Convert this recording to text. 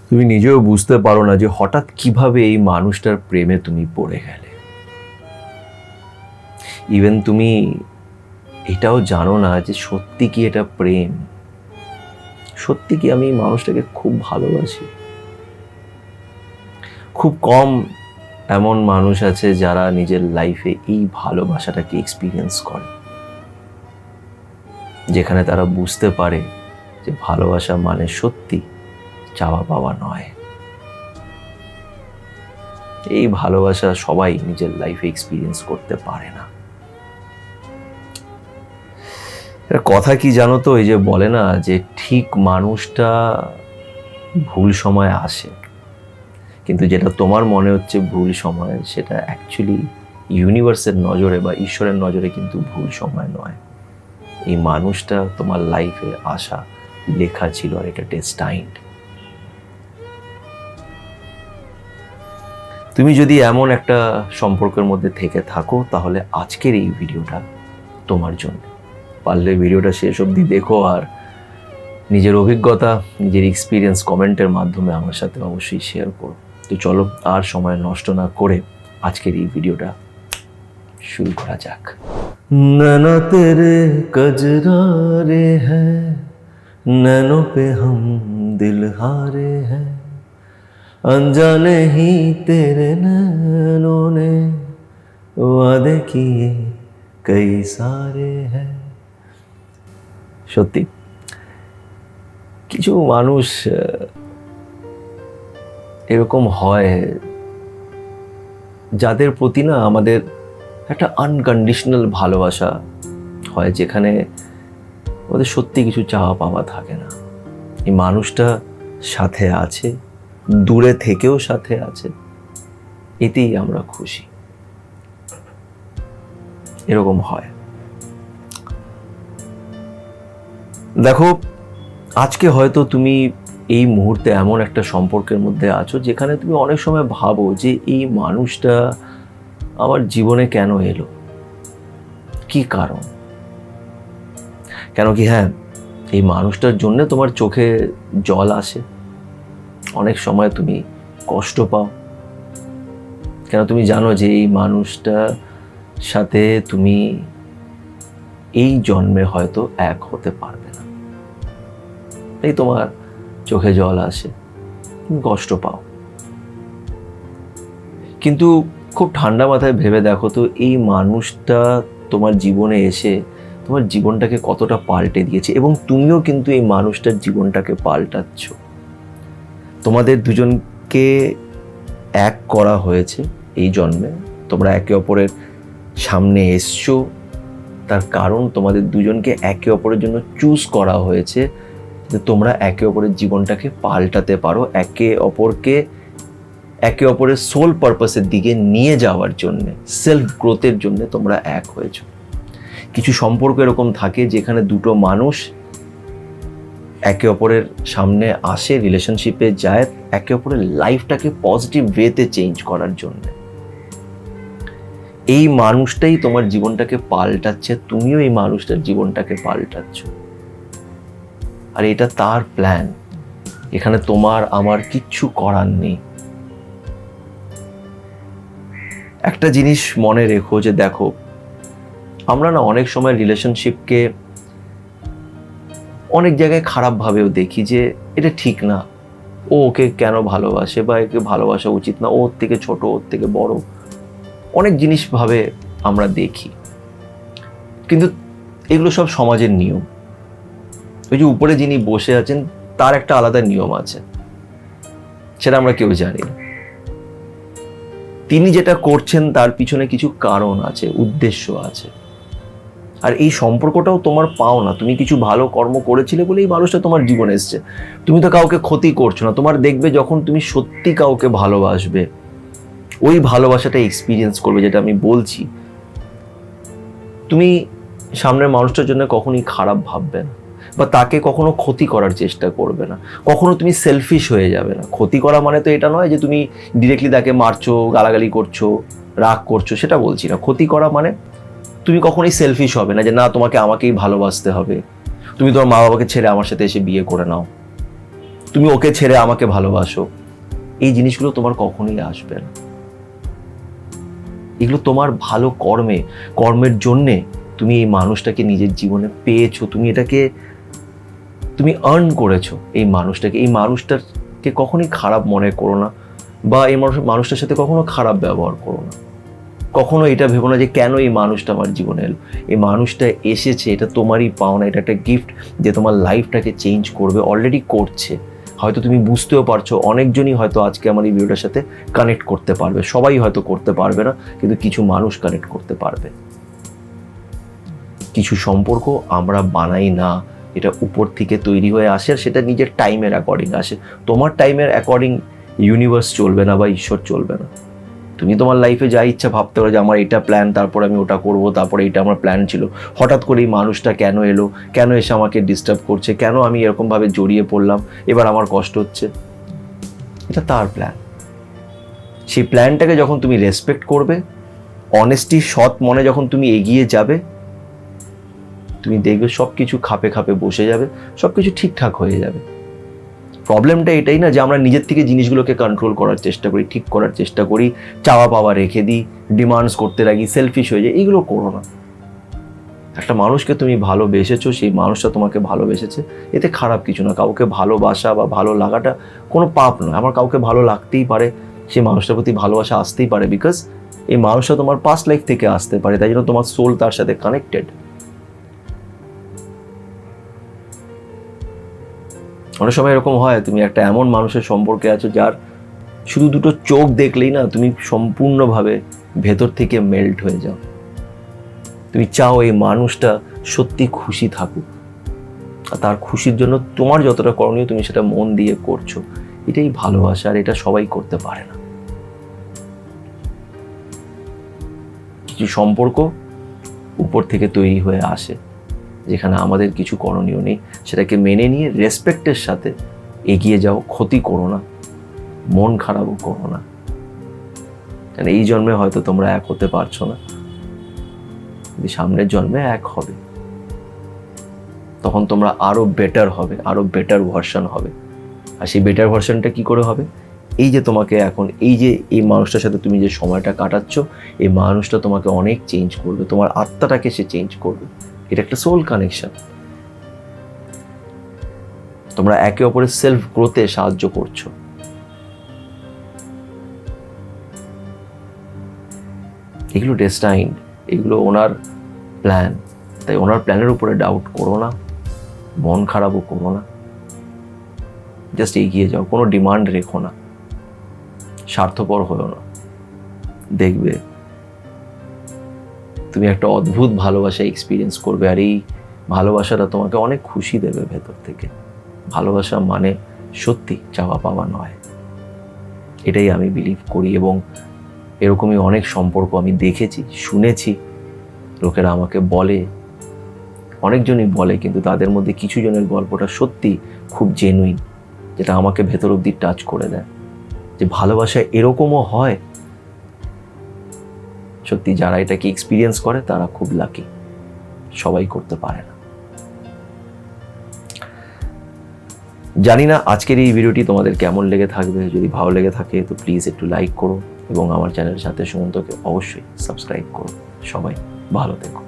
তুমি নিজেও বুঝতে পারো না যে হঠাৎ কিভাবে এই মানুষটার প্রেমে তুমি পড়ে গেলে। ইভেন তুমি এটাও জানো না যে সত্যি কি এটা প্রেম, সত্যি কি আমি এই মানুষটাকে খুব ভালোবাসি। খুব কম এমন মানুষ আছে যারা নিজের লাইফে এই ভালোবাসাটাকে এক্সপিরিয়েন্স করে, যেখানে তারা বুঝতে পারে যে ভালোবাসা মানে সত্যি চাওয়া পাওয়া নয়। এই ভালোবাসা সবাই নিজের লাইফে এক্সপিরিয়েন্স করতে পারে না। কথা কি জানো তো, এই যে বলে না যে ঠিক মানুষটা ভুল সময় আসে, কিন্তু যেটা তোমার মনে হচ্ছে ভুল সময়, সেটা অ্যাকচুয়ালি ইউনিভার্সের নজরে বা ঈশ্বরের নজরে কিন্তু ভুল সময় নয়। এই মানুষটা তোমার লাইফে আসা লেখা ছিল, আর এটা ডেস্টাইন্ড। তুমি যদি এমন একটা সম্পর্কের মধ্যে থেকে থাকো, তাহলে আজকের এই ভিডিওটা তোমার জন্য। পারলে ভিডিওটা শেষ অবধি দেখো, আর নিজের অভিজ্ঞতা, নিজের এক্সপিরিয়েন্স কমেন্টের মাধ্যমে আমার সাথে অবশ্যই শেয়ার করো। তো চলো আর সময় নষ্ট না করে আজকের এই ভিডিওটা শুরু করা যাক। नैना तेरे कजरारे हैं, नैनों पे हम दिल हारे हैं, अनजाने ही तेरे नैनों ने वादे किए कई सारे हैं। সত্যি কিছু মানুষ এরকম হয় যাদের প্রতি না আমাদের একটা আনকন্ডিশনাল ভালোবাসা হয়, যেখানে আমাদের সত্যি কিছু চাওয়া পাওয়া থাকে না। এই মানুষটা সাথে আছে, দূরে থেকেও সাথে আছে, এতেই আমরা খুশি। এরকম হয়। দেখো, আজকে হয়তো তুমি এই মুহূর্তে এমন একটা সম্পর্কের মধ্যে আছো যেখানে তুমি অনেক সময় ভাবো যে এই মানুষটা আমার জীবনে কেন এলো, কি কারণ। কেন কি হ্যাঁ, এই মানুষটার জন্য তোমার চোখে জল আসে, অনেক সময় তুমি কষ্ট পাও। কেন তুমি জানো যে এই মানুষটার সাথে তুমি এই জন্মে হয়তো এক হতে পারবে না, এই তোমার চোখে জল আসে, তুমি কষ্ট পাও। কিন্তু খুব ঠান্ডা মাথায় ভেবে দেখো তো, এই মানুষটা তোমার জীবনে এসে তোমার জীবনটাকে কতটা পাল্টে দিয়েছে, এবং তুমিও কিন্তু এই মানুষটার জীবনটাকে পাল্টাচ্ছ। তোমাদের দুজনকে এক করা হয়েছে এই জন্মে, তোমরা একে অপরের সামনে এসছো, তার কারণ তোমাদের দুজনকে একে অপরের জন্য চুজ করা হয়েছে, যে তোমরা একে অপরের জীবনটাকে পাল্টাতে পারো, একে অপরের সোল পারপাসের দিকে নিয়ে যাওয়ার জন্যে, সেলফ গ্রোথের জন্য তোমরা এক হয়েছো। কিছু সম্পর্ক এরকম থাকে যেখানে দুটো মানুষ একে অপরের সামনে আসে, রিলেশনশিপে যায় একে অপরের লাইফটাকে পজিটিভ ওয়েতে চেঞ্জ করার জন্য। এই মানুষটাই তোমার জীবনটাকে পাল্টাচ্ছে, তুমিও এই মানুষটার জীবনটাকে পাল্টাচ্ছ, আর এটা তার প্ল্যান। এখানে তোমার আমার কিচ্ছু করার নেই। একটা জিনিস মনে রেখো যে দেখো, আমরা না অনেক সময় রিলেশনশিপকে অনেক জায়গায় খারাপভাবেও দেখি, যে এটা ঠিক না, ও ওকে কেন ভালোবাসে, বা একে ভালোবাসা উচিত না, ওর থেকে ছোট, ওর থেকে বড়, অনেক জিনিস ভাবে আমরা দেখি। কিন্তু এগুলো সব সমাজের নিয়ম। ওই যে উপরে যিনি বসে আছেন তার একটা আলাদা নিয়ম আছে, সেটা আমরা কেউ জানি না। তিনি যেটা করছেন তার পিছনে কিছু কারণ আছে, উদ্দেশ্য আছে। আর এই সম্পর্কটাও তোমার পাও না, তুমি কিছু ভালো কর্ম করেছিলে বলে এই মানুষটা তোমার জীবনে এসছে। তুমি তো কাউকে ক্ষতি করছো না। তোমার দেখবে যখন তুমি সত্যি কাউকে ভালোবাসবে, ওই ভালোবাসাটা এক্সপিরিয়েন্স করবে, যেটা আমি বলছি, তুমি সামনের মানুষটার জন্য কখনোই খারাপ ভাববে না, বা তাকে কখনো ক্ষতি করার চেষ্টা করবে না। কখনো তুমি সেলফিশ হয়ে যাবে না। ক্ষতি করা মানে তো এটা নয় যে তুমি ডিরেক্টলি তাকে মারছো, গালাগালি করছো, রাগ করছো, সেটা বলছি না। ক্ষতি করা মানে তুমি কখনোই সেলফিশ হবে না, যে না তোমাকে আমাকেই ভালোবাসতে হবে, তুমি তোমার মা বাবাকে ছেড়ে আমার সাথে এসে বিয়ে করে নাও, তুমি ওকে ছেড়ে আমাকে ভালোবাসো, এই জিনিসগুলো তোমার কখনোই আসবে না। এগুলো তোমার ভালো কর্মের জন্যে তুমি এই মানুষটাকে নিজের জীবনে পেয়েছো, তুমি আর্ন করেছো এই মানুষটাকে কখনোই খারাপ মনে করো না, বা এই মানুষটার সাথে কখনো খারাপ ব্যবহার করো না। কখনো এটা ভেবো না যে কেন এই মানুষটা আমার জীবনে এলো। এই মানুষটা এসেছে, এটা তোমারই পাওনা, এটা একটা গিফট যে তোমার লাইফটাকে চেঞ্জ করবে, অলরেডি করছে। হয়তো তুমি বুঝতেও পারছো, অনেকজনই হয়তো আজকে আমার এই ভিডিওটার সাথে কানেক্ট করতে পারবে, সবাই হয়তো করতে পারবে না, কিন্তু কিছু মানুষ কানেক্ট করতে পারবে। কিছু সম্পর্ক আমরা বানাই না, এটা উপর থেকে তৈরি হয়ে আসে, আর সেটা নিজের টাইমের অ্যাকর্ডিং আসে। তোমার টাইমের অ্যাকর্ডিং ইউনিভার্স চলবে না বা ঈশ্বর চলবে না। তুমি তোমার লাইফে যা ইচ্ছা ভাবতে পারো যে আমার এটা প্ল্যান, তারপর আমি ওটা করব, তারপরে এটা আমার প্ল্যান ছিল, হঠাৎ করে এই মানুষটা কেন এলো, কেন এসে আমাকে ডিস্টার্ব করছে, কেন আমি এরকমভাবে জড়িয়ে পড়লাম, এবার আমার কষ্ট হচ্ছে। এটা তার প্ল্যান। সেই প্ল্যানটাকে যখন তুমি রেসপেক্ট করবে, অনেস্টি সৎ মনে যখন তুমি এগিয়ে যাবে, তুমি দেখবে সব কিছু খাপে খাপে বসে যাবে, সব কিছু ঠিকঠাক হয়ে যাবে। প্রবলেমটা এটাই না যে আমরা নিজের থেকে জিনিসগুলোকে কন্ট্রোল করার চেষ্টা করি, ঠিক করার চেষ্টা করি, চাওয়া পাওয়া রেখে দিই, ডিমান্ডস করতে লাগি, সেলফিশ হয়ে যায়। এইগুলো করো না। একটা মানুষকে তুমি ভালোবেসেছো, সেই মানুষটা তোমাকে ভালোবেসেছে, এতে খারাপ কিছু না। কাউকে ভালোবাসা বা ভালো লাগাটা কোনো পাপ নয়। আমার কাউকে ভালো লাগতেই পারে, সেই মানুষটার প্রতি ভালোবাসা আসতেই পারে, বিকজ এই মানুষটা তোমার পাস্ট লাইফ থেকে আসতে পারে, তাই জন্য তোমার সোল তার সাথে কানেক্টেড। অনেক সময় এরকম হয়, তুমি একটা এমন মানুষের সম্পর্কে আছো যার শুধু দুটো চোখ দেখলেই না তুমি সম্পূর্ণভাবে ভেতর থেকে মেল্ট হয়ে যাও। তুমি চাও এই মানুষটা সত্যি খুশি থাকুক, আর তার খুশির জন্য তোমার যতটা করণীয় তুমি সেটা মন দিয়ে করছো। এটাই ভালোবাসা, আর এটা সবাই করতে পারে না। কিছু সম্পর্ক উপর থেকে তৈরি হয়ে আসে, যেখানে আমাদের কিছু করণীয় নেই, সেটাকে মেনে নিয়ে রেসপেক্টের সাথে এগিয়ে যাও। ক্ষতি করো না, মন খারাপও করো না, কারণ এই জন্মে হয়তো তোমরা এক হতে পারছো না, কিন্তু সামনের জন্মে এক হবে। তখন তোমরা আরো বেটার হবে, আরো বেটার ভার্সন হবে। আর সেই বেটার ভার্সনটা কি করে হবে? এই যে তোমাকে এখন এই মানুষটার সাথে তুমি যে সময়টা কাটাচ্ছ, এই মানুষটা তোমাকে অনেক চেঞ্জ করবে, তোমার আত্মাটাকে সে চেঞ্জ করবে। এটা একটা সোল কানেকশন। তোমরা একে অপরের সেলফ গ্রোথে সাহায্য করছো। এগুলো ডেস্টাইন, এগুলো ওনার প্ল্যান। তাই ওনার প্ল্যানের উপরে ডাউট করো না, মন খারাপও করো না, জাস্ট এগিয়ে যাও। কোনো ডিমান্ড রেখো না, স্বার্থপর হলো না। দেখবে তুমি একটা অদ্ভুত ভালোবাসা এক্সপিরিয়েন্স করবে, আর এই ভালোবাসাটা তোমাকে অনেক খুশি দেবে ভেতর থেকে। ভালোবাসা মানে সত্যি চাওয়া পাওয়া নয়, এটাই আমি বিলিভ করি। এবং এরকমই অনেক সম্পর্ক আমি দেখেছি, শুনেছি, লোকেরা আমাকে বলে, অনেকজনই বলে, কিন্তু তাদের মধ্যে কিছু জনের গল্পটা সত্যি খুব জেনুইন, যেটা আমাকে ভেতর অব্দি টাচ করে দেয়, যে ভালোবাসা এরকমও হয়। সত্যি যারা এটাকে এক্সপিরিয়েন্স করে তারা খুব লাকি, সবাই করতে পারে না। জানি না আজকের এই ভিডিওটি তোমাদের কেমন লেগে থাকবে। যদি ভালো লেগে থাকে তো প্লিজ একটু লাইক করো, এবং আমার চ্যানেলের সাথে সুমন্তকে অবশ্যই সাবস্ক্রাইব করো। সবাই ভালো থেকো।